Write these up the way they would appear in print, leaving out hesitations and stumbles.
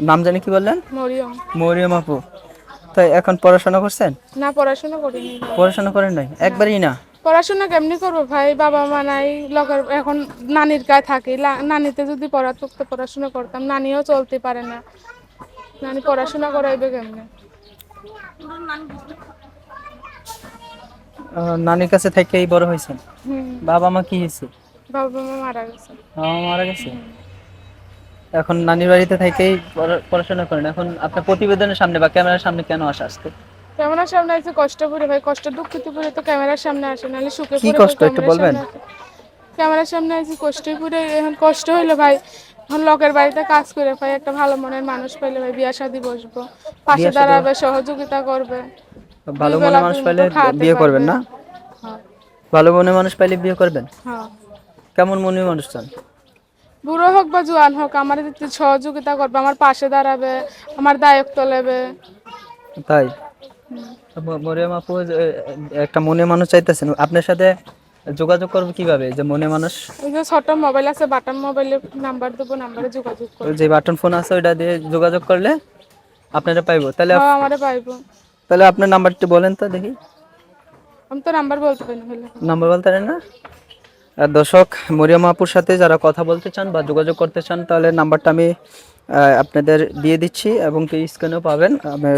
নাম জানি কি বললেন? মরিয়ম। মরিয়ম আপু। তাই এখন পড়াশোনা করছেন? না, পড়াশোনা করিনি ভাই। পড়াশোনা করেন নাই না, একবারই না? পড়াশোনা কেমনি করবো ভাই, বাবা মা নাই লগের, এখন নানির কাছে থাকি, নানিতে যদি পড়াতো তো পড়াশোনা করতাম, নানিও চলতে পারে না, নানি পড়াশোনা করাইবে কেমনে? নানির কাছে থেকেই বড় হয়েছেন? হুম। বাবা মা কি হয়েছে? বাবা মা মারা গেছে। বাবা মা মারা গেছে। এখন নানির বাড়িতে থেকেই পড়াশোনা করেন। এখন আপনার প্রতিবেদনের সামনে বা ক্যামেরার সামনে কেন আসা আজকে? ক্যামেরার সামনে আছে কষ্ট করে ভাই, কষ্ট দুঃখিত পরে তো ক্যামেরার সামনে আসে, নাহলে সুখে কি পরে কেউ কষ্ট একটু ক্যামেরার বলবেন? সামনে আসে? ক্যামেরার সামনে আছি কষ্ট পরে, এখন কষ্ট হইলো ভাই, এখন লোকের বাড়িতে কাজ করে ভাই, একটা ভালো মনের মানুষ পাইলে ভাই বিয়া শাদি বসবো, পাশে বিয়ে শাদী? দাঁড়াবে, সহযোগিতা করবে, দুই ভালো বেলা মনের মানুষ দুই পাইলে মুঠো খাওয়াতে বিয়ে করবেন পারবে। না? হ্যাঁ। ভালো মনের মানুষ পাইলে বিয়ে করবেন? হ্যাঁ। কেমন মনের মানুষ চান? বুড়ো হোক বা জোয়ান হোক, আমার যদি সহযোগিতা করবে, আমার পাশে দাঁড়াবে, আমার দায়িত্ব নেবে। তাই? মরিয়ম আপু একটা মনের মানুষ চাইতেছেন, আপনার সাথে যোগাযোগ করবো কিভাবে যে মনে মানুষ? ওই যে ছোট মোবাইল আছে, বাটন মোবাইলে নাম্বার দেবো, নাম্বারে যোগাযোগ ওই করবে। যে বাটন ফোন আছে ওইটা দিয়ে যোগাযোগ করলে আপনারা পাইবো তাহলে? হ্যাঁ, আমারে পাইবো। তাহলে আপনার নাম্বারটি বলেন তো দেখি। আমি তো নাম্বার বলতে পারি না হলে। নাম্বার বলতে পারেন না? আর দর্শক, মরিয়ম আপুর সাথে যারা কথা বলতে চান বা যোগাযোগ করতে চান তাহলে নাম্বারটা আমি আপনাদের দিয়ে দিচ্ছি এবং কি স্ক্রিনেও পাবেন। আমি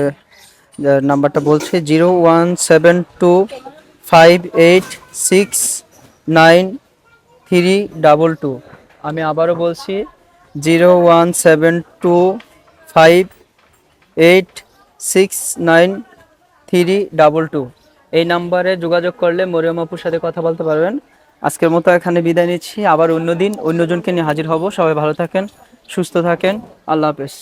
নাম্বারটা বলছি 01725869322। আমি আবারও বলছি 01725869322। এই নাম্বারে যোগাযোগ করলে মরিয়ম আপুর সাথে কথা বলতে পারবেন। আজকের মতো এখানে বিদায় নিচ্ছি, আবার অন্য দিন অন্যজনকে নিয়ে হাজির হব। সবাই ভালো থাকেন, সুস্থ থাকেন, আল্লাহ হাফেজ।